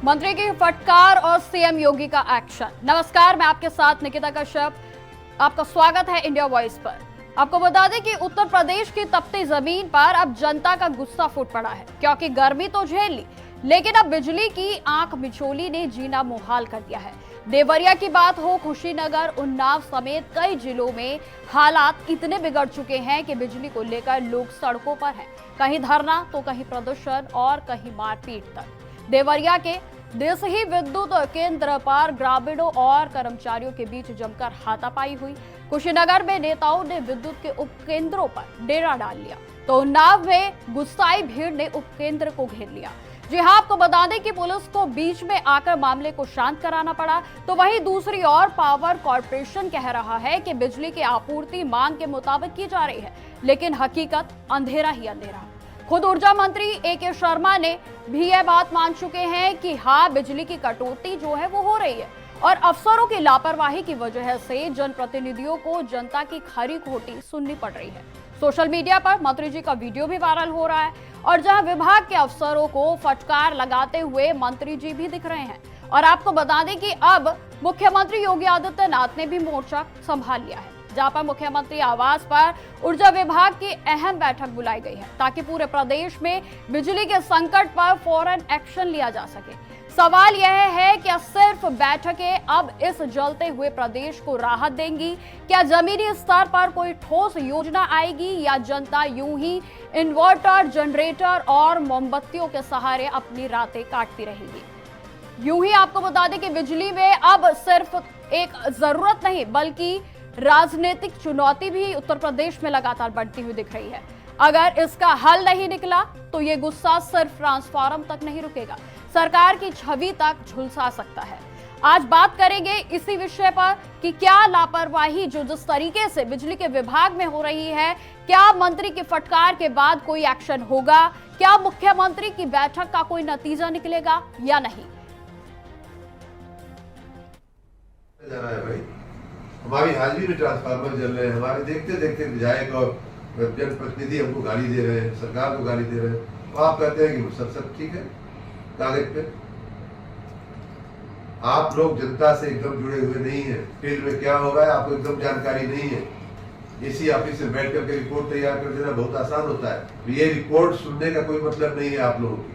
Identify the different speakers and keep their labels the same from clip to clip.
Speaker 1: मंत्री की फटकार और सीएम योगी का एक्शन। नमस्कार, मैं आपके साथ निकिता कश्यप। आपका स्वागत है इंडिया वॉइस पर। आपको बता दें कि उत्तर प्रदेश की तपती जमीन पर अब जनता का गुस्सा फूट पड़ा है, क्योंकि गर्मी तो झेल ली, लेकिन अब बिजली की आंख मिचोली ने जीना मुहाल कर दिया है। देवरिया की बात हो, कुशीनगर, उन्नाव समेत कई जिलों में हालात इतने बिगड़ चुके हैं कि बिजली को लेकर लोग सड़कों पर हैं। कहीं धरना तो कहीं प्रदर्शन और कहीं मारपीट तक। देवरिया के देसही विद्युत केंद्र पर ग्रामीणों और कर्मचारियों के बीच जमकर हाथापाई हुई। कुशीनगर में नेताओं ने विद्युत के उपकेंद्रों पर डेरा डाल लिया, तो उन्नाव में गुस्साई भीड़ ने उपकेंद्र को घेर लिया। जी हां, आपको बता दें कि पुलिस को बीच में आकर मामले को शांत कराना पड़ा। तो वहीं दूसरी ओर पावर कॉर्पोरेशन कह रहा है कि बिजली की आपूर्ति मांग के मुताबिक की जा रही है, लेकिन हकीकत अंधेरा ही अंधेरा। खुद ऊर्जा मंत्री ए.के. शर्मा ने भी यह बात मान चुके हैं कि हाँ, बिजली की कटौती जो है वो हो रही है और अफसरों की लापरवाही की वजह से जनप्रतिनिधियों को जनता की खरी खोटी सुननी पड़ रही है। सोशल मीडिया पर मंत्री जी का वीडियो भी वायरल हो रहा है और जहां विभाग के अफसरों को फटकार लगाते हुए मंत्री जी भी दिख रहे हैं। और आपको बता दें कि अब मुख्यमंत्री योगी आदित्यनाथ ने भी मोर्चा संभाल लिया है, जहां पर मुख्यमंत्री आवास पर ऊर्जा विभाग की अहम बैठक बुलाई गई है, ताकि पूरे प्रदेश में बिजली के संकट पर फौरन एक्शन लिया जा सके। सवाल यह है कि सिर्फ बैठकें अब इस जलते हुए प्रदेश को राहत देंगी? क्या जमीनी स्तर पर कोई ठोस योजना आएगी, या जनता यूं ही इन्वर्टर, जनरेटर और मोमबत्तियों के सहारे अपनी रातें काटती रहेगी? यूं ही आपको बता दें कि बिजली में अब सिर्फ एक जरूरत नहीं, बल्कि राजनीतिक चुनौती भी उत्तर प्रदेश में लगातार बढ़ती हुई दिख रही है। अगर इसका हल नहीं निकला तो ये गुस्सा सिर्फ ट्रांसफार्मर तक नहीं रुकेगा, सरकार की छवि तक झुलसा सकता है। आज बात करेंगे इसी विषय पर कि क्या लापरवाही जो जिस तरीके से बिजली के विभाग में हो रही है, क्या मंत्री की फटकार के बाद कोई एक्शन होगा? क्या मुख्यमंत्री की बैठक का कोई नतीजा निकलेगा या नहीं?
Speaker 2: हमारी हाजिरी में ट्रांसफार्मर जल रहे हैं, हमारे देखते देखते विधायक और जनप्रतिनिधि हमको गाली दे रहे हैं, सरकार को गाली दे रहे हैं। तो आप कहते हैं कि सब ठीक है कागज पे। आप लोग जनता से एकदम जुड़े हुए नहीं है, फील्ड में क्या हो रहा है आपको एकदम जानकारी नहीं है। इसी ऑफिस में बैठ करके रिपोर्ट तैयार कर देना बहुत आसान होता है। ये रिपोर्ट सुनने का कोई मतलब नहीं है आप लोगों की।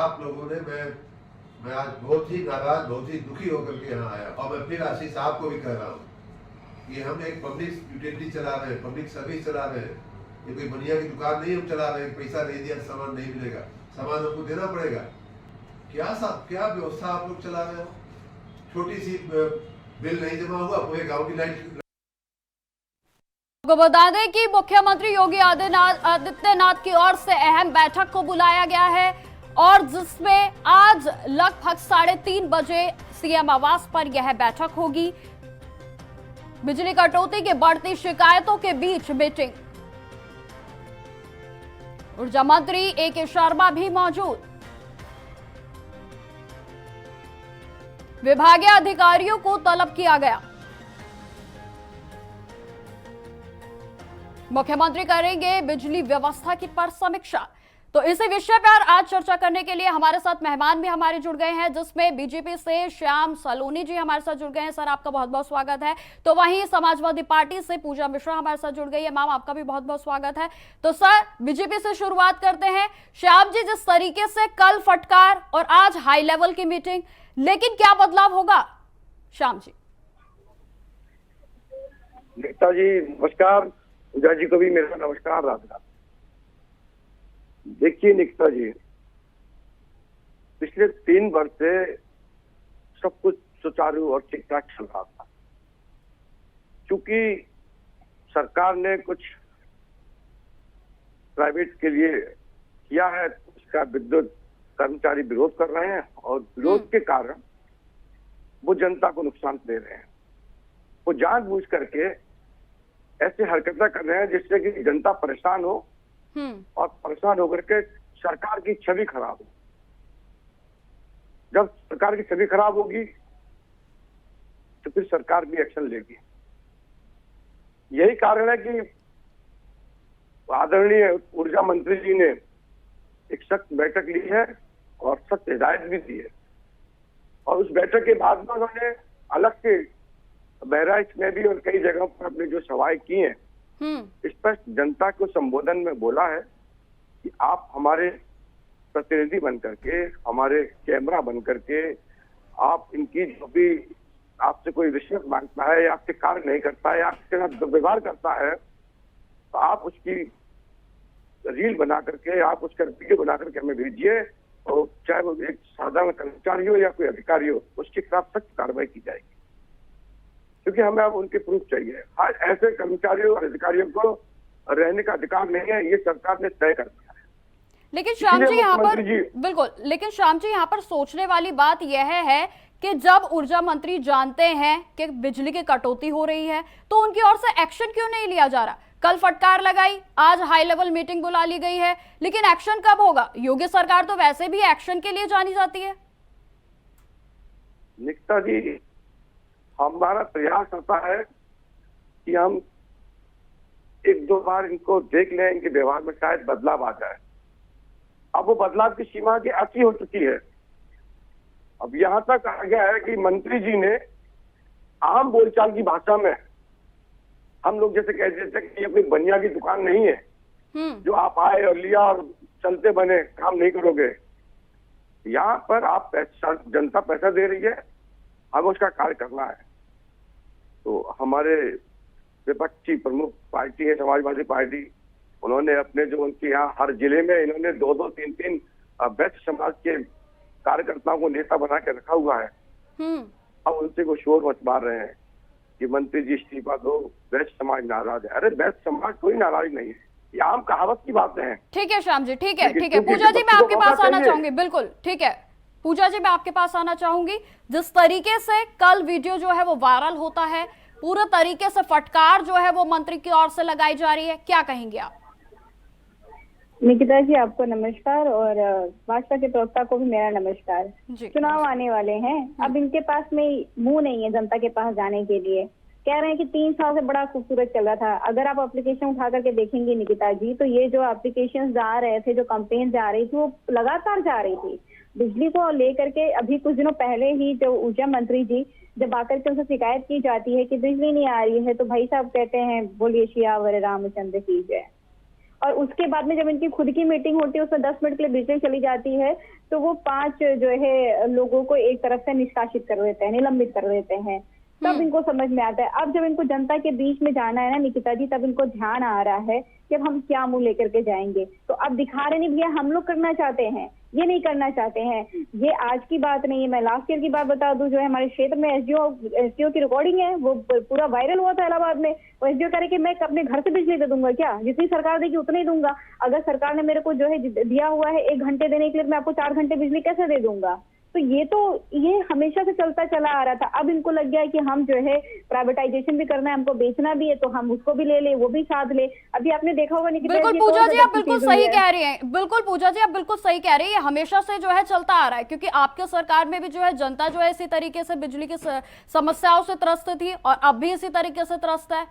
Speaker 2: आप लोगों ने मैं आज बहुत ही नाराज, बहुत ही दुखी होकर के यहाँ आया, और मैं फिर आशीष साहब को भी कह रहा हूँ कि हम एक पब्लिक यूटिलिटी चला रहे हैं, पब्लिक सर्विस चला रहे हैं। ये कोई बनिया की दुकान नहीं हम चला रहे हैं, पैसा नहीं दिया सामान नहीं मिलेगा, सामान हमको देना पड़ेगा। क्या व्यवस्था आप लोग चला रहे हो? छोटी सी बिल नहीं जमा हुआ, पूरे गांव की लाइट।
Speaker 1: आपको बता दें कि मुख्यमंत्री योगी आदित्यनाथ की ओर से अहम बैठक को बुलाया गया है, और जिसमें आज लगभग 3:30 बजे सीएम आवास पर यह बैठक होगी। बिजली कटौती की बढ़ती शिकायतों के बीच मीटिंग। ऊर्जा मंत्री ए.के. शर्मा भी मौजूद। विभागीय अधिकारियों को तलब किया गया। मुख्यमंत्री करेंगे बिजली व्यवस्था की पर समीक्षा। तो इसी विषय पर आज चर्चा करने के लिए हमारे साथ मेहमान भी हमारे जुड़ गए हैं, जिसमें बीजेपी से श्याम सलोनी जी हमारे साथ जुड़ गए हैं। सर, आपका बहुत बहुत स्वागत है। तो वहीं समाजवादी पार्टी से पूजा मिश्रा हमारे साथ जुड़ गई है। मैम, आपका भी बहुत बहुत स्वागत है। तो सर, बीजेपी से शुरुआत करते हैं। श्याम जी, जिस तरीके से कल फटकार और आज हाई लेवल की मीटिंग, लेकिन क्या बदलाव होगा? श्याम जी।
Speaker 3: नेताजी नमस्कार, पूजा जी को भी मेरा नमस्कार। राधा। देखिए निकिता जी, पिछले 3 वर्ष से सब कुछ सुचारू और ठीक ठाक चल रहा था। क्योंकि सरकार ने कुछ प्राइवेट के लिए किया है, उसका विद्युत कर्मचारी विरोध कर रहे हैं, और विरोध के कारण वो जनता को नुकसान दे रहे हैं। वो जानबूझ करके ऐसे हरकतें कर रहे हैं जिससे कि जनता परेशान हो, और परेशान होकर के सरकार की छवि खराब हो। जब सरकार की छवि खराब होगी तो फिर सरकार भी एक्शन लेगी। यही कारण है कि आदरणीय ऊर्जा मंत्री जी ने एक सख्त बैठक ली है और सख्त हिदायत भी दी है और उस बैठक के बाद में उन्होंने अलग से बहराइच में भी और कई जगहों पर अपने जो सवाल किए हैं, स्पष्ट जनता को संबोधन में बोला है कि आप हमारे प्रतिनिधि बन करके, हमारे कैमरा बन करके, आप इनकी जो भी आपसे कोई रिश्वत मांगता है या आपसे कार्य नहीं करता है या आपके साथ दुर्व्यवहार करता है, तो आप उसकी रील बना करके, आप उसका वीडियो बना करके हमें भेजिए, और चाहे वो एक साधारण कर्मचारी हो या कोई अधिकारी हो, उसके खिलाफ सख्त कार्रवाई की जाएगी, क्योंकि हमें अब उनके प्रूफ चाहिए। हर ऐसे कर्मचारियों और अधिकारियों को रहने का अधिकार नहीं है, ये सरकार ने तय कर दिया है।
Speaker 1: लेकिन श्याम जी यहाँ पर बिल्कुल, लेकिन श्याम जी यहाँ पर सोचने वाली बात यह है कि जब ऊर्जा मंत्री जानते हैं कि बिजली की कटौती हो रही है तो उनकी ओर से एक्शन क्यों नहीं लिया जा रहा? कल फटकार लगाई, आज हाई लेवल मीटिंग बुला ली गई है, लेकिन एक्शन कब होगा? योगी सरकार तो वैसे भी एक्शन के लिए जानी जाती है।
Speaker 3: निकिता जी, हमारा प्रयास होता है कि हम एक दो बार इनको देख लें, इनके व्यवहार में शायद बदलाव आ जाए। अब वो बदलाव की सीमा की अति हो चुकी है। अब यहां तक आ गया है कि मंत्री जी ने आम बोलचाल की भाषा में, हम लोग जैसे कह देते कि ये कोई बनिया की दुकान नहीं है जो आप आए और लिया और चलते बने, काम नहीं करोगे। यहाँ पर आप पैसा, जनता पैसा दे रही है, हमें उसका कार्य करना है। तो हमारे विपक्षी प्रमुख पार्टी है समाजवादी पार्टी, उन्होंने अपने जो उनके यहाँ हर जिले में इन्होंने 2-2, 3-3 वैश्य समाज के कार्यकर्ताओं को नेता बना के रखा हुआ है। अब उनसे वो शोर मचवा रहे हैं कि मंत्री जी इस्तीफा दो, वैश्य समाज नाराज है। अरे वैश्य समाज कोई नाराज नहीं है, ये आम कहावत की बातें हैं।
Speaker 1: ठीक है श्याम जी, ठीक है, ठीक है। पूजा जी, मैं आपके पास आना चाहूंगी। बिल्कुल ठीक है पूजा जी, मैं आपके पास आना चाहूंगी। जिस तरीके से कल वीडियो जो है वो वायरल होता है, पूरे तरीके से फटकार जो है वो मंत्री की ओर से लगाई जा रही है, क्या कहेंगे आप?
Speaker 4: निकिता जी, आपको नमस्कार, और भाजपा के प्रवक्ता को भी मेरा नमस्कार। चुनाव आने वाले हैं, अब इनके पास में मुंह नहीं है जनता के पास जाने के लिए। कह रहे हैं कि 3 साल से बड़ा खूबसूरत चल रहा था। अगर आप एप्लीकेशन उठा करके देखेंगे निकिता जी, तो ये जो एप्लीकेशन जा रहे थे, जो कंपेन जा रही थी, वो लगातार जा रही थी। बिजली को लेकर के अभी कुछ दिनों पहले ही जो ऊर्जा मंत्री जी जब आकर के उनसे शिकायत की जाती है कि बिजली नहीं आ रही है, तो भाई साहब कहते हैं बोलिए सियावर रामचंद्र की जय। और उसके बाद में जब इनकी खुद की मीटिंग होती है, उसमें 10 मिनट के लिए बिजली चली जाती है, तो वो 5 जो है लोगों को एक तरफ से निष्कासित कर देते हैं, निलंबित कर देते हैं। तब इनको समझ में आता है। अब जब इनको जनता के बीच में जाना है ना निकिता जी, तब इनको ध्यान आ रहा है कि अब हम क्या मुंह लेकर के जाएंगे। तो अब दिखा रहे नहीं भैया हम लोग करना चाहते हैं, ये नहीं करना चाहते हैं। ये आज की बात नहीं है, मैं लास्ट ईयर की बात बता दूं। जो है हमारे क्षेत्र में एसडीओ की रिकॉर्डिंग है, वो पूरा वायरल हुआ था इलाहाबाद में। वो एसडीओ कह रहे कि मैं अपने घर से बिजली दे दूंगा, क्या जितनी सरकार देगी उतना ही दूंगा। अगर सरकार ने मेरे को जो है दिया हुआ है 1 घंटे देने के लिए, मैं आपको 4 घंटे बिजली कैसे दे दूंगा? तो ये हमेशा से चलता चला आ रहा था। अब इनको लग गया है कि हम जो है प्राइवेटाइजेशन भी करना है, हमको बेचना भी है, तो हम उसको भी ले ले, वो भी साथ ले। अभी आपने देखा होगा निकिता,
Speaker 1: बिल्कुल पूजा जी, आप बिल्कुल सही कह रही हैं। बिल्कुल पूजा जी, आप बिल्कुल सही कह रही है। ये हमेशा से जो है चलता आ रहा है, क्योंकि आपके सरकार में भी जो है जनता जो है इसी तरीके से बिजली की समस्याओं से त्रस्त थी और अब भी इसी तरीके से त्रस्त है।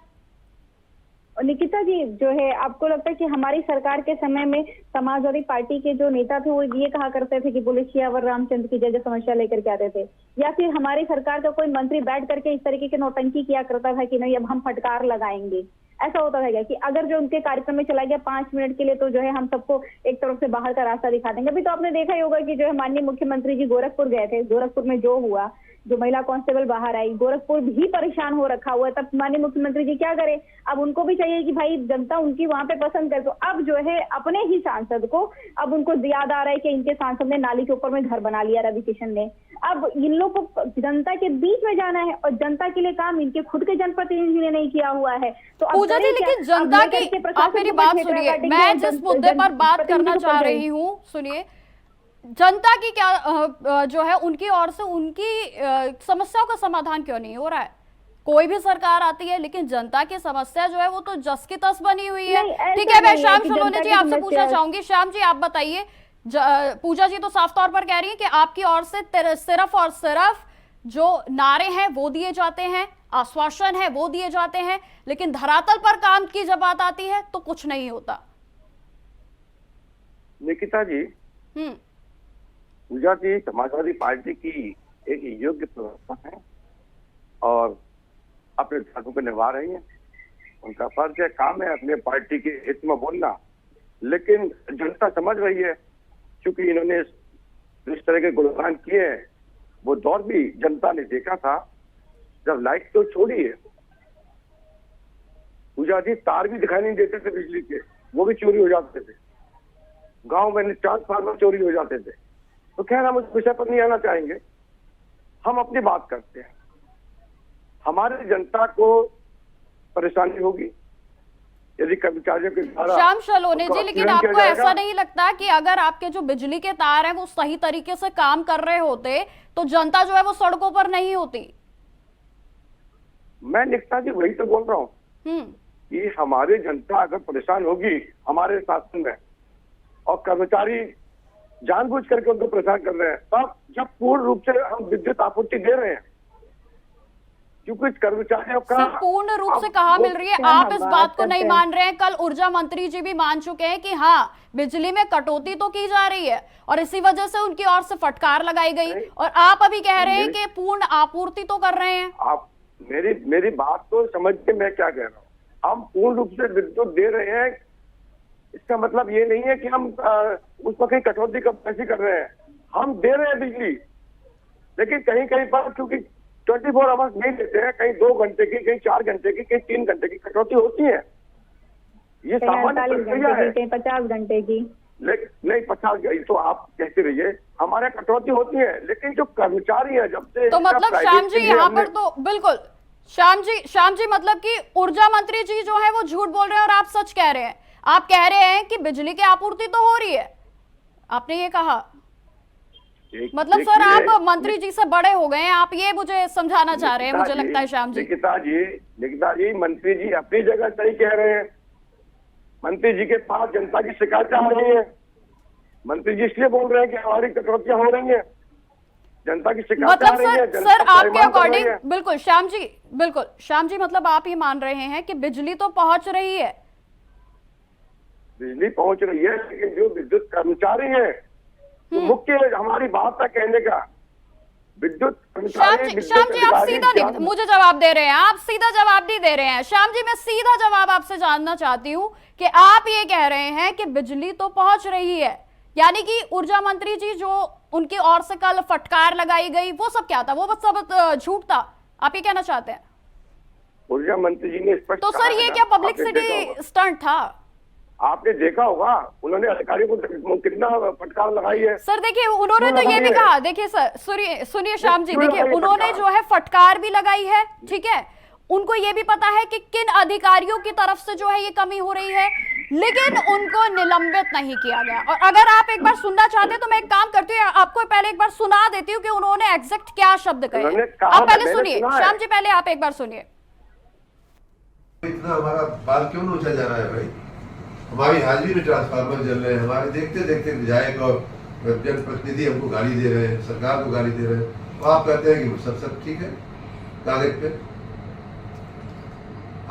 Speaker 4: निकिता जी, जो है आपको लगता है कि हमारी सरकार के समय में समाजवादी पार्टी के जो नेता थे वो ये कहा करते थे कि बोले सियावर रामचंद्र की जय जय समस्या लेकर के आते थे, या फिर हमारी सरकार का कोई मंत्री बैठ करके इस तरीके के नौटंकी किया करता था कि नहीं अब हम फटकार लगाएंगे? ऐसा होता था क्या कि अगर जो उनके कार्यक्रम में चला गया 5 मिनट के लिए, तो जो है हम सबको एक तरफ से बाहर का रास्ता दिखा देंगे? अभी तो आपने देखा ही होगा कि जो है माननीय मुख्यमंत्री जी गोरखपुर गए थे, गोरखपुर में जो हुआ, जो महिला कांस्टेबल बाहर आई, गोरखपुर भी परेशान हो रखा हुआ है। तब माननीय मुख्यमंत्री जी क्या करें? अब उनको भी चाहिए कि भाई जनता उनकी वहां पे पसंद करे। तो अब जो है अपने ही सांसद को अब उनको याद आ रहा है कि इनके सांसद ने नाली के ऊपर में घर बना लिया, रवि किशन ने। अब इन लोग को जनता के बीच में जाना है और जनता के लिए काम इनके खुद के जनप्रतिनिधि ने नहीं किया हुआ है। तो
Speaker 1: पूजा जी, लेकिन जनता की, आप मेरी बात सुनिए, मैं जिस मुद्दे पर बात करना चाह रही हूँ, सुनिए, जनता की क्या जो है उनकी ओर से उनकी समस्याओं का समाधान क्यों नहीं हो रहा है? कोई भी सरकार आती है, लेकिन जनता की समस्या जो है वो तो जस की तस बनी हुई है। ठीक है, मैं श्याम सलोनी जी आपसे पूछना चाहूंगी। श्याम जी, आप बताइए, पूजा जी तो साफ तौर पर कह रही है कि आपकी ओर से सिर्फ और सिर्फ जो नारे हैं वो दिए जाते हैं, आश्वासन है वो दिए जाते हैं, लेकिन धरातल पर काम की जब बात आती है तो कुछ नहीं होता।
Speaker 3: निकिता जी, पूजा जी समाजवादी पार्टी की एक योग्य प्रवक्ता है और अपने दायित्व को निभा रही हैं। उनका फर्ज है, काम है अपने पार्टी के हित में बोलना, लेकिन जनता समझ रही है क्योंकि इन्होंने इस तरह के गुणगान किए हैं। वो दौर भी जनता ने देखा था जब लाइट तो छोड़ी है, पूजा जी, तार भी दिखाई नहीं देते थे बिजली के, वो भी चोरी हो जाते थे। गांव में ट्रांसफार्मर चोरी हो जाते थे। तो खैर हम उस विषय पर नहीं आना चाहेंगे, हम अपनी बात करते हैं। हमारे जनता को परेशानी होगी यदि कर्मचारियों के द्वारा।
Speaker 1: श्याम सलोनी जी, लेकिन आपको ऐसा नहीं लगता कि अगर आपके जो बिजली के तार हैं वो सही तरीके से काम कर रहे होते तो जनता जो है वो सड़कों पर नहीं होती?
Speaker 3: मैं निकिता जी वही तो बोल रहा हूँ कि हमारी जनता अगर परेशान होगी हमारे शासन में और कर्मचारी जानबूझ करके उनको परेशान कर रहे हैं, तब जब पूर्ण रूप से हम विद्युत आपूर्ति दे रहे हैं, क्योंकि कर्मचारियों का
Speaker 1: पूर्ण रूप से कहाँ मिल रही है? आप इस बात को नहीं मान रहे हैं। कल ऊर्जा मंत्री जी भी मान चुके हैं कि हाँ, बिजली में कटौती तो की जा रही है और इसी वजह से उनकी ओर से फटकार लगाई गई, और आप अभी कह रहे हैं कि पूर्ण आपूर्ति तो कर रहे हैं।
Speaker 3: आप मेरी बात तो समझिए, मैं क्या कह रहा हूँ। हम पूर्ण रूप से विद्युत दे रहे हैं, इसका मतलब ये नहीं है कि हम उस पर कहीं कटौती कैसे कर रहे हैं। हम दे रहे हैं बिजली, लेकिन कहीं कहीं पर क्योंकि 24 आवर्स नहीं देते हैं, कहीं 2 घंटे की, कहीं 4 घंटे की, कहीं 3 घंटे की कटौती होती है। ये सामान्य प्रक्रिया है।
Speaker 4: 50 घंटे की
Speaker 3: नहीं 50 तो आप कहते रहिए, हमारे कटौती होती है, लेकिन जो कर्मचारी है जब से
Speaker 1: तो मतलब श्याम जी यहाँ पर तो बिल्कुल श्याम जी मतलब कि ऊर्जा मंत्री जी जो है वो झूठ बोल रहे हैं और आप सच कह रहे हैं। आप कह रहे हैं कि बिजली की आपूर्ति तो हो रही है, आपने ये कहा। मतलब सर आप मंत्री जी से बड़े हो गए हैं, आप ये मुझे समझाना चाह रहे हैं, मुझे लगता है श्याम जी।
Speaker 3: निकिता जी मंत्री जी अपनी जगह सही कह रहे हैं। मंत्री जी के पास जनता की शिकायतें आ रही है, मंत्री जी इसलिए बोल रहे हैं कि हमारी कटौतियां हो रही है, जनता की शिकायतें आ रही है।
Speaker 1: मतलब सर आपके अकॉर्डिंग बिल्कुल श्याम जी मतलब आप ये मान रहे हैं कि बिजली तो पहुंच रही है?
Speaker 3: बिजली पहुंच रही है, लेकिन जो विद्युत कर्मचारी है तो मुख्य हमारी बात का कहने का विद्युत कर्मचारी।
Speaker 1: श्याम जी आप सीधा नहीं मुझे जवाब दे रहे हैं, आप सीधा जवाब नहीं दे रहे हैं। श्याम जी मैं सीधा जवाब आपसे जानना चाहती हूँ कि आप ये कह रहे हैं कि बिजली तो पहुंच रही है, यानी कि ऊर्जा मंत्री जी जो उनकी ओर से कल फटकार लगाई गई वो सब क्या था? वो सब झूठ था, आप ये कहना चाहते हैं?
Speaker 3: ऊर्जा मंत्री जी ने स्पष्ट
Speaker 1: तो सर ये क्या पब्लिसिटी स्टंट था?
Speaker 3: आपने देखा होगा उन्होंने अधिकारियों को कितना फटकार लगाई है।
Speaker 1: सर देखिए उन्होंने तो ये भी कहा, देखिए सर सुनिए श्याम जी, देखिए उन्होंने जो है फटकार भी लगाई है, ठीक है, उनको ये भी पता है कि किन अधिकारियों की तरफ से जो है ये कमी हो रही है, लेकिन उनको निलंबित नहीं किया गया। और अगर आप एक बार सुनना चाहते हैं तो मैं एक काम करती हूँ, आपको पहले एक बार सुना देती हूँ कि उन्होंने एग्जैक्ट क्या शब्द कहे। आप पहले सुनिए श्याम जी, पहले आप एक बार सुनिए।
Speaker 2: इतना हमारा बाल क्यों नोचा जा रहा है भाई? हमारी हाजिरी में ट्रांसफार्मर जल रहे हैं, हमारे देखते देखते विधायक और जनप्रतिनिधि हमको गाली दे रहे हैं, सरकार को गाली दे रहे हैं, तो आप कहते हैं कि सब ठीक है कागज पे।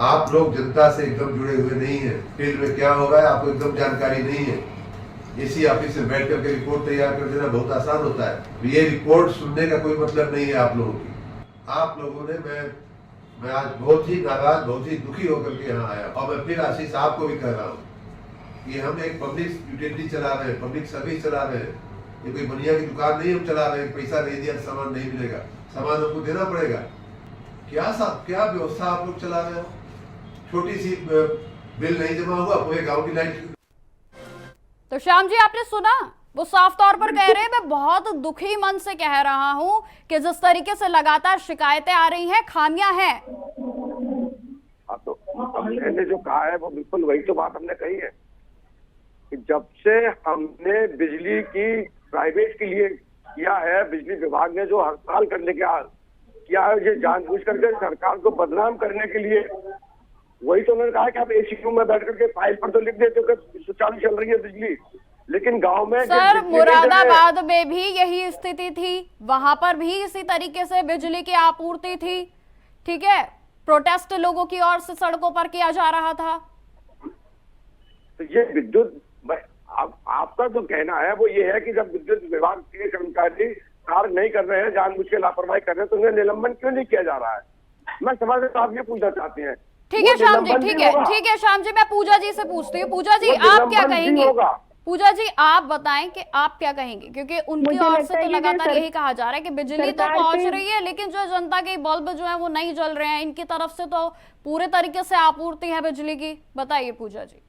Speaker 2: आप लोग जनता से एकदम जुड़े हुए नहीं है, फील्ड में क्या हो रहा है आपको एकदम जानकारी नहीं है। इसी ऑफिस में बैठ करके रिपोर्ट तैयार कर देना बहुत आसान होता है, ये रिपोर्ट सुनने का कोई मतलब नहीं है आप लोगों की। आप लोगों ने मैं आज बहुत ही नाराज, बहुत ही दुखी होकर के यहाँ आया, और मैं फिर आशीष साहब को भी कह रहा हूँ कि हम एक पब्लिक यूटिलिटी चला रहे हैं, पब्लिक सर्विस चला रहे हैं, ये कोई बनिया की दुकान नहीं हम चला रहे हैं, पैसा नहीं दिया सामान नहीं मिलेगा, सामान हमको देना पड़ेगा। क्या व्यवस्था आप लोग चला रहे हो? छोटी सी बिल नहीं जमा हुआ, पूरे गांव की लाइट।
Speaker 1: तो श्याम जी आपने सुना, वो साफ तौर पर कह रहे हैं मैं बहुत दुखी मन से कह रहा हूं कि जिस तरीके से लगातार शिकायतें आ रही हैं, खामियां हैं।
Speaker 3: तो मैंने जो कहा है वो बिल्कुल वही तो बात हमने कही है कि जब से हमने बिजली की प्राइवेट के लिए किया है, बिजली विभाग ने जो हड़ताल करने का किया है, ये जानबूझ करके सरकार को बदनाम करने के लिए, वही तो उन्होंने कहा कि आप एसी रूम में बैठ करके फाइल पर तो लिख देते हो कि सुचारू चल रही है बिजली, लेकिन गांव में
Speaker 1: सर मुरादाबाद में भी यही स्थिति थी, वहां पर भी इसी तरीके से बिजली की आपूर्ति थी, ठीक है, प्रोटेस्ट लोगों की ओर से सड़कों पर किया जा रहा था।
Speaker 3: तो ये विद्युत आपका जो कहना है वो ये है कि जब विद्युत विभाग के कर्मचारी कार्य नहीं कर रहे हैं, जानबूझ के लापरवाही कर रहे हैं, तो उन्हें निलंबन क्यों नहीं किया जा रहा है? मैं समाज से आप ये पूछना चाहते हैं।
Speaker 1: ठीक है श्याम जी, ठीक है श्याम जी, मैं पूजा जी से पूछती हूँ। पूजा जी आप क्या कहेंगे? पूजा जी आप बताएं कि आप क्या कहेंगे, क्योंकि उनकी ओर से तो लगातार यही कहा जा रहा है कि बिजली तो पहुंच रही है, लेकिन जो जनता के बल्ब जो है वो नहीं जल रहे हैं। इनकी तरफ से तो पूरे तरीके से आपूर्ति है बिजली की। बताइए पूजा जी।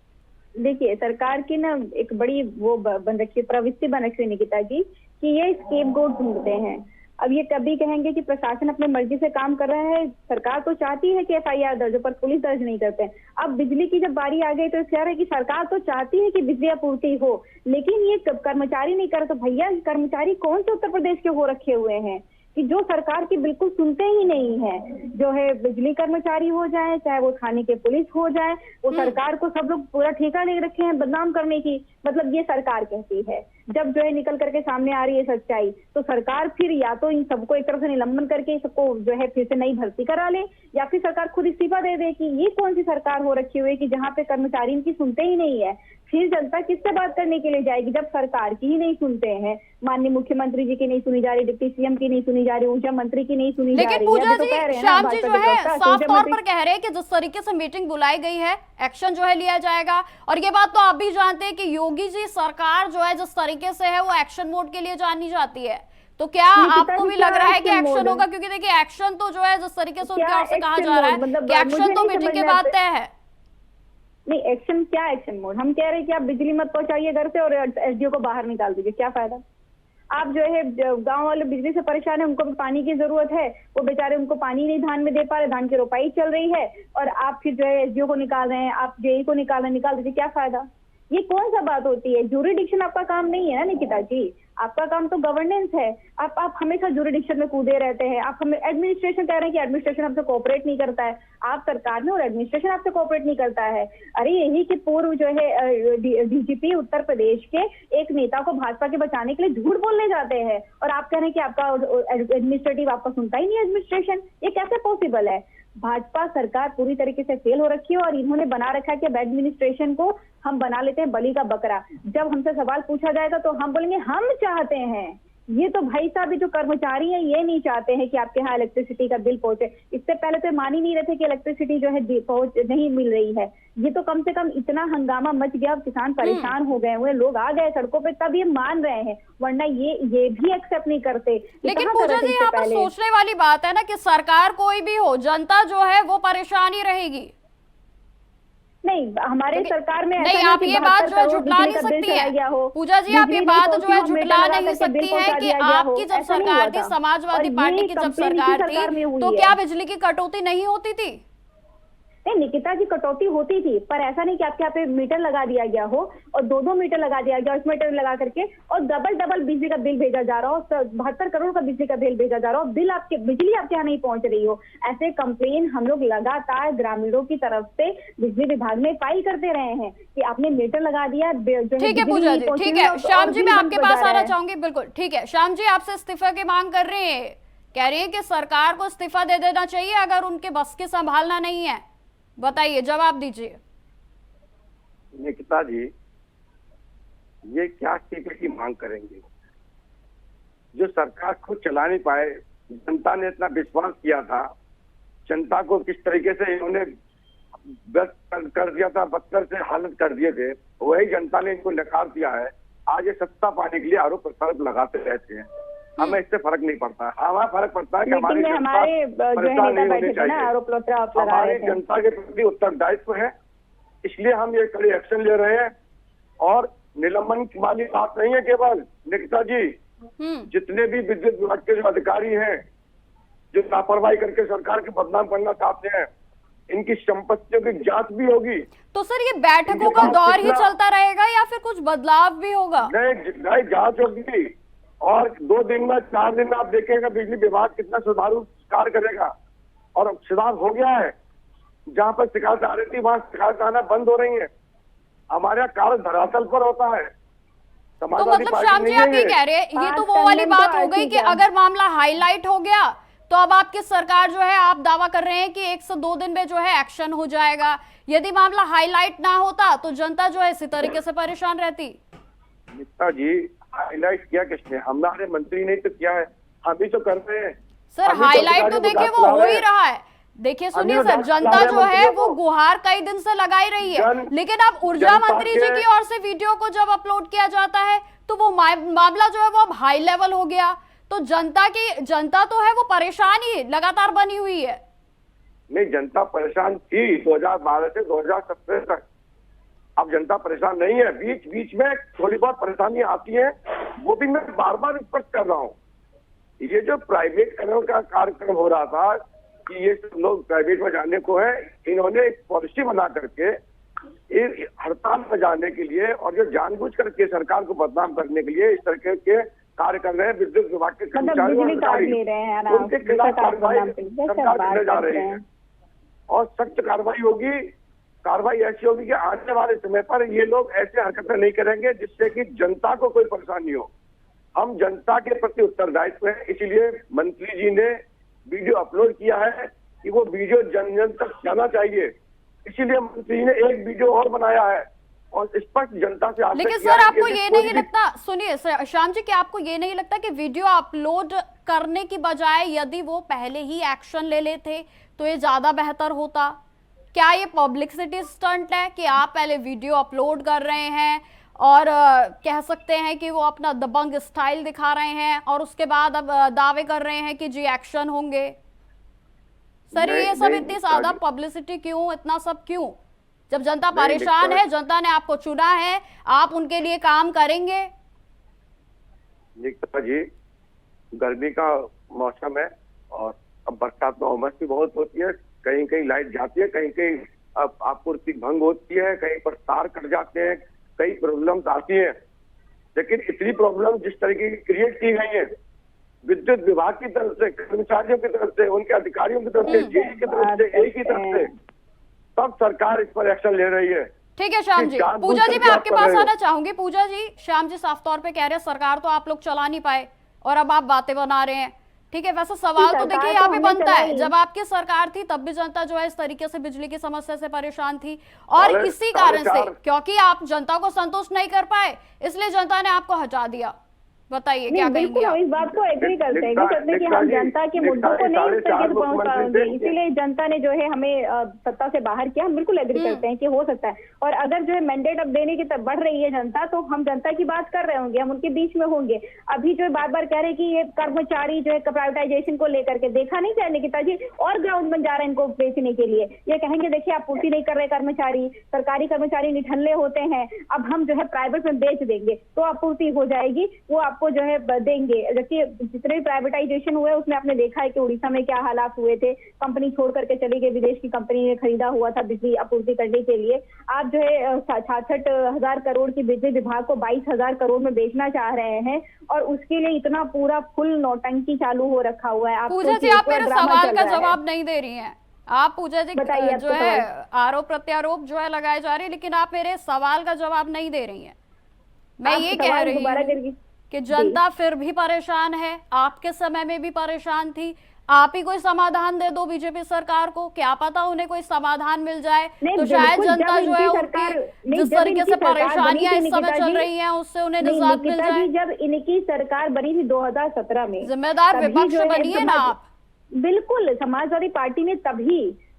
Speaker 4: देखिए, सरकार की ना एक बड़ी वो बन रखी, प्रवृत्ति बन रखी है निकिता जी, कि ये स्केपगोट ढूंढते हैं। अब ये कभी कहेंगे कि प्रशासन अपने मर्जी से काम कर रहा है, सरकार तो चाहती है कि एफआईआर दर्ज हो, पर पुलिस दर्ज नहीं करते हैं। अब बिजली की जब बारी आ गई तो कह रहे हैं कि सरकार तो चाहती है कि बिजली आपूर्ति हो, लेकिन ये कर्मचारी नहीं कर। तो भैया, कर्मचारी कौन से उत्तर प्रदेश के हो रखे हुए हैं कि जो सरकार की बिल्कुल सुनते ही नहीं है? जो है बिजली कर्मचारी हो जाए, चाहे वो थाने के पुलिस हो जाए, वो सरकार को सब लोग पूरा ठेका ले रखे हैं बदनाम करने की। मतलब ये सरकार कहती है, जब जो है निकल करके सामने आ रही है सच्चाई, तो सरकार फिर या तो इन सबको एक तरफ से निलंबन करके सबको जो है फिर से नई भर्ती करा ले, या फिर सरकार खुद इस्तीफा दे दे। कि ये कौन सी सरकार हो रखी हुई है कि जहाँ पे कर्मचारी इनकी सुनते ही नहीं है? फिर जनता किससे बात करने के लिए जाएगी जब सरकार की ही नहीं सुनते हैं? माननीय मुख्यमंत्री जी की नहीं सुनी जा रही, डिप्टी सीएम की नहीं सुनी जा रही, ऊर्जा मंत्री की नहीं सुनी जा रही।
Speaker 1: लेकिन पूजा जी, श्याम जी जो है साफ तौर पर कह रहे हैं कि जिस तरीके से मीटिंग बुलाई गई है, एक्शन जो है लिया जाएगा। और ये बात तो आप भी जानते हैं कि योगी जी सरकार जो है जिस तरीके से है वो एक्शन मोड के लिए जानी जाती है। तो क्या आपको भी लग रहा है कि एक्शन होगा? क्योंकि देखिए एक्शन तो जो है जिस तरीके से उनकी ओर से कहा जा रहा है कि एक्शन तो मीटिंग के बाद तय है।
Speaker 4: नहीं, एक्शन क्या एक्शन मोड? हम कह रहे हैं कि आप बिजली मत पहुंचाइए घर से और एसडीओ को बाहर निकाल दीजिए, क्या फायदा? आप जो है गांव वाले बिजली से परेशान है, उनको भी पानी की जरूरत है, वो बेचारे उनको पानी नहीं धान में दे पा रहे, धान की रोपाई चल रही है, और आप फिर जो है एसडीओ को निकाल रहे हैं, आप जेई को निकाल दीजिए, क्या फायदा? ये कौन सा बात होती है? ज्यूरिडिक्शन आपका काम नहीं है ना निकिता जी, आपका काम तो गवर्नेंस है। आप हमेशा ज्यूरिडिक्शन में कूदे रहते हैं। आप हमें एडमिनिस्ट्रेशन कह रहे हैं कि एडमिनिस्ट्रेशन आपसे कोऑपरेट नहीं करता है। आप सरकार में और एडमिनिस्ट्रेशन आपसे कोऑपरेट नहीं करता है। अरे यही कि पूर्व जो है डीजीपी उत्तर प्रदेश के एक नेता को भाजपा के बचाने के लिए झूठ बोलने जाते हैं, और आप कह रहे हैं कि आपका एडमिनिस्ट्रेटिव आपका सुनता ही नहीं एडमिनिस्ट्रेशन। ये कैसे पॉसिबल है? भाजपा सरकार पूरी तरीके से फेल हो रखी है, और इन्होंने बना रखा है कि एडमिनिस्ट्रेशन को हम बना लेते हैं बलि का बकरा। जब हमसे सवाल पूछा जाएगा तो हम बोलेंगे हम चाहते हैं। ये तो भाई साहब, जो कर्मचारी हैं ये नहीं चाहते हैं कि आपके यहाँ इलेक्ट्रिसिटी का बिल पहुंचे। इससे पहले तो मान ही नहीं रहे थे कि इलेक्ट्रिसिटी जो है नहीं मिल रही है। ये तो कम से कम इतना हंगामा मच गया, किसान परेशान हो गए हुए, लोग आ गए सड़कों पे, तब ये मान रहे हैं, वरना ये भी एक्सेप्ट नहीं करते।
Speaker 1: लेकिन पूजा जी, यहाँ पर सोचने वाली बात है ना कि सरकार कोई भी हो, जनता जो है वो परेशान ही रहेगी।
Speaker 4: नहीं, हमारे सरकार में
Speaker 1: नहीं, आप ये बात जो है झुटला नहीं सकती है पूजा जी, आप ये बात जो है झुटला नहीं सकती है कि आपकी जब सरकार थी, समाजवादी पार्टी की जब सरकार थी, तो क्या बिजली की कटौती नहीं होती थी?
Speaker 4: नहीं निकिता जी, कटौती होती थी, पर ऐसा नहीं कि आपके यहाँ पे मीटर लगा दिया गया हो और 2-2 मीटर लगा दिया गया, उस मीटर लगा करके और डबल बिजली का बिल भेजा जा रहा हो, 72 करोड़ का बिजली का बिल भेजा जा रहा हो, बिजली आपके यहाँ नहीं पहुंच रही हो। ऐसे कंप्लेन हम लोग लगातार ग्रामीणों की तरफ से बिजली विभाग में फाइल करते रहे हैं कि आपने मीटर लगा दिया।
Speaker 1: ठीक है पूजा जी, ठीक है। श्याम जी, मैं आपके पास आना चाहूंगी। बिल्कुल ठीक है श्याम जी, आपसे इस्तीफा की मांग कर रहे हैं, कह रही है कि सरकार को इस्तीफा दे देना चाहिए अगर उनके बस के संभालना नहीं है। बताइए, जवाब दीजिए।
Speaker 3: निकिता जी, ये क्या इस्तीफे की मांग करेंगे? जो सरकार खुद चला नहीं पाए, जनता ने इतना विश्वास किया था, जनता को किस तरीके से इन्होंने कर दिया था, बदतर से हालत कर दिए थे, वही जनता ने इनको नकार दिया है। आज ये सत्ता पाने के लिए आरोप प्रत्यारोप लगाते रहते हैं। हमें इससे फर्क नहीं पड़ता, हमें फर्क पड़ता है कि हमारे परेशान नहीं होने चाहिए। हमारी जनता के प्रति उत्तरदायित्व है, इसलिए हम ये कड़े एक्शन ले रहे हैं। और निलंबन वाली बात नहीं है केवल निकिता जी, जितने भी विद्युत विभाग के जो अधिकारी हैं जो लापरवाही करके सरकार की बदनाम करना चाहते हैं, इनकी संपत्तियों की जांच भी होगी।
Speaker 1: तो सर ये बैठकों का दौर ही चलता रहेगा या फिर कुछ बदलाव भी होगा?
Speaker 3: नहीं, जांच होगी और 2 दिन में 4 दिन में आप देखेंगे बिजली विभाग कितना सुचारू कार्य करेगा। और सुधार हो गया है, जहां पर शिकायत आ रही थी वहां शिकायत आना बंद हो रही है। हमारे यहाँ कार्य धरातल पर होता है।
Speaker 1: तो मतलब श्याम जी, आप ये कह रहे हैं, ये तो वो वाली बात हो गई कि अगर मामला हाईलाइट हो गया तो अब आपकी सरकार जो है, आप दावा कर रहे हैं कि 1 से 2 दिन में जो है एक्शन हो जाएगा। यदि मामला हाईलाइट ना होता तो जनता जो है इसी तरीके से परेशान रहती।
Speaker 3: निकिता जी, हाईलाइट किया किसने? हमारे मंत्री ने तो किया है, हम ही तो कर रहे हैं
Speaker 1: सर। हाईलाइट तो देखिए वो हो ही रहा है। देखिए सुनिए सर, जनता जो है वो गुहार कई दिन से लगाई रही है, लेकिन अब ऊर्जा मंत्री जी की ओर से वीडियो को जब अपलोड किया जाता है तो वो मामला जो है वो अब हाई लेवल हो गया। तो जनता तो है वो परेशान ही लगातार बनी हुई है।
Speaker 3: नहीं, जनता परेशान थी 2012 से 2017 तक। अब जनता परेशान नहीं है। बीच बीच में थोड़ी बहुत परेशानी आती है, वो भी मैं बार बार स्पष्ट कर रहा हूँ। ये जो प्राइवेटकरण का कार्यक्रम हो रहा था कि ये सब लोग प्राइवेट में जाने को है, इन्होंने एक पॉलिसी बना करके हड़ताल में जाने के लिए और जो जानबूझ करके सरकार को बदनाम करने के लिए इस तरह के कार्य कर रहे हैं विद्युत विभाग के कर्मचारी और अधिकारी, उनके खिलाफ कार्रवाई सरकार करने जा रही है और सख्त कार्रवाई होगी। कार्रवाई ऐसी होगी कि आने वाले समय पर ये लोग ऐसे हरकतें नहीं करेंगे जिससे कि जनता को कोई परेशानी हो। हम जनता के प्रति उत्तरदायित्व है, इसीलिए मंत्री जी ने वीडियो अपलोड किया है कि वो वीडियो जन जन तक जाना चाहिए। इसीलिए मंत्री ने एक वीडियो और बनाया है और स्पष्ट जनता से आग्रह किया।
Speaker 1: लेकिन सर आपको ये नहीं लगता, सुनिए सर श्याम जी, कि आपको ये नहीं लगता कि वीडियो अपलोड करने की बजाय यदि वो पहले ही एक्शन ले लेते तो ये ज्यादा बेहतर होता? क्या ये पब्लिसिटी स्टंट है कि आप पहले वीडियो अपलोड कर रहे हैं और कह सकते हैं कि वो अपना दबंग स्टाइल दिखा रहे हैं और उसके बाद अब दावे कर रहे हैं कि जी एक्शन होंगे? सर ये सब इतनी ज्यादा पब्लिसिटी क्यों, इतना सब क्यों? जब जनता परेशान है, जनता ने आपको चुना है, आप उनके लिए काम करेंगे?
Speaker 3: निकिता जी, गर्मी का मौसम है और अब बरसात में उमस भी बहुत होती है, कहीं कहीं लाइट जाती है, कहीं कहीं आपूर्ति भंग होती है, कहीं पर तार कट जाते हैं, कई प्रॉब्लम्स आती हैं। लेकिन इतनी प्रॉब्लम जिस तरीके की क्रिएट की गई है विद्युत विभाग की तरफ से, कर्मचारियों की तरफ से, उनके अधिकारियों की तरफ से, जेई की तरफ से, ए की तरफ से, तब सरकार इस पर एक्शन ले रही है।
Speaker 1: ठीक है श्याम जी। पूजा जी मैं आपके पास आना चाहूंगी। पूजा जी, श्याम जी साफ तौर पे कह रहे हैं सरकार तो आप लोग चला नहीं पाए और अब आप बातें बना रहे हैं। ठीक है, वैसे सवाल तो देखिए यहाँ पे बनता है, जब आपकी सरकार थी तब भी जनता जो है इस तरीके से बिजली की समस्या से परेशान थी और इसी कारण से, क्योंकि आप जनता को संतुष्ट नहीं कर पाए, इसलिए जनता ने आपको हटा दिया। बताइए क्या कहेंगे आप?
Speaker 4: इस बात को एग्री करते हैं कि हम जनता के मुद्दों को नहीं इस तरीके से पहुंच पाएंगे, इसीलिए जनता ने जो है हमें सत्ता से बाहर किया। हम बिल्कुल एग्री करते हैं कि हो सकता है, और अगर जो है मैंडेट अब देने की तरफ बढ़ रही है जनता, तो हम जनता की बात कर रहे होंगे, हम उनके बीच में होंगे। अभी जो बार बार कह रहे हैं कि ये कर्मचारी जो है प्राइवेटाइजेशन को लेकर के, देखा नहीं जाए निकिता जी, और ग्राउंड बन जा रहे हैं इनको बेचने के लिए। ये कहेंगे देखिए आप पूर्ति नहीं कर रहे कर्मचारी, सरकारी कर्मचारी निठल्ले होते हैं, अब हम जो है प्राइवेट में बेच देंगे तो आपूर्ति हो जाएगी, वो आपको जो है देंगे। जबकि जितने भी प्राइवेटाइजेशन हुए उसमें आपने देखा है कि उड़ीसा में क्या हालात हुए थे, कंपनी छोड़ करके चली गई, विदेश की कंपनी ने खरीदा हुआ था बिजली आपूर्ति करने के लिए। आप जो है 66,000 करोड़ की बिजली विभाग को 22,000 करोड़ में बेचना चाह रहे हैं और उसके लिए इतना पूरा फुल नौटंकी चालू हो रखा हुआ है।
Speaker 1: पूजा जी आप मेरे सवाल का जवाब नहीं दे रही हैं। आप पूजा जी जो है आरोप प्रत्यारोप जो है लगाए जा रहे हैं, लेकिन आप मेरे सवाल का जवाब नहीं दे रही हैं। मैं ये कह रही हूँ कि जनता फिर भी परेशान है, आपके समय में भी परेशान थी। आप ही कोई समाधान दे दो बीजेपी सरकार को, क्या पता उन्हें कोई समाधान मिल जाए तो शायद जनता जो है जिस तरीके से परेशानियां इस समय चल रही हैं उससे उन्हें निजात मिल जाए।
Speaker 4: जब इनकी सरकार बनी थी 2017 में,
Speaker 1: जिम्मेदार विपक्ष बनिए ना आप।
Speaker 4: बिल्कुल, समाजवादी पार्टी ने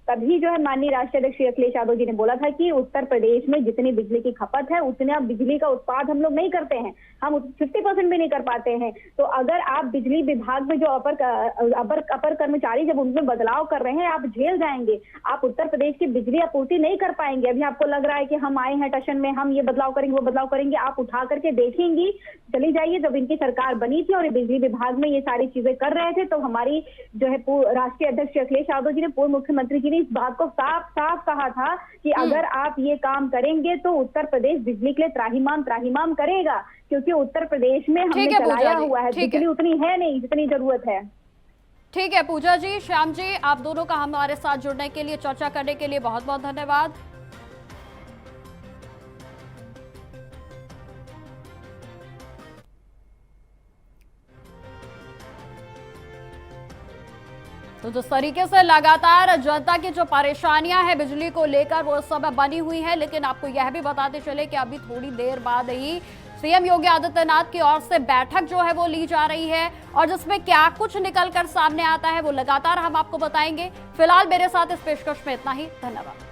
Speaker 4: तभी जो है माननीय राष्ट्रीय अध्यक्ष श्री अखिलेश यादव जी ने बोला था कि उत्तर प्रदेश में जितनी बिजली की खपत है उतने बिजली का उत्पाद हम लोग नहीं करते हैं, हम 50% भी नहीं कर पाते हैं। तो अगर आप बिजली विभाग में जो अपर कर्मचारी जब उनमें बदलाव कर रहे हैं, आप झेल जाएंगे, आप उत्तर प्रदेश की बिजली आपूर्ति नहीं कर पाएंगे। अभी आपको लग रहा है कि हम आए हैं टशन में, हम ये बदलाव करेंगे वो बदलाव करेंगे, आप उठा करके देखेंगी, चली जाइए जब इनकी सरकार बनी थी और बिजली विभाग में ये सारी चीजें कर रहे थे, तो हमारी जो है राष्ट्रीय अध्यक्ष अखिलेश यादव जी ने, पूर्व मुख्यमंत्री जी ने इस बात को साफ साफ कहा था कि अगर आप ये काम करेंगे तो उत्तर प्रदेश बिजली के लिए त्राहिमाम करेगा, क्योंकि उत्तर प्रदेश में हमने चलाया हुआ है, बिजली उतनी है नहीं जितनी जरूरत है।
Speaker 1: ठीक है पूजा जी, श्याम जी, आप दोनों का हमारे साथ जुड़ने के लिए, चर्चा करने के लिए बहुत बहुत धन्यवाद। तो जिस तरीके से लगातार जनता की जो परेशानियां हैं बिजली को लेकर वो सब बनी हुई है, लेकिन आपको यह भी बताते चले कि अभी थोड़ी देर बाद ही सीएम योगी आदित्यनाथ की ओर से बैठक जो है वो ली जा रही है और जिसमें क्या कुछ निकलकर सामने आता है वो लगातार हम आपको बताएंगे। फिलहाल मेरे साथ इस पेशकश में इतना ही। धन्यवाद।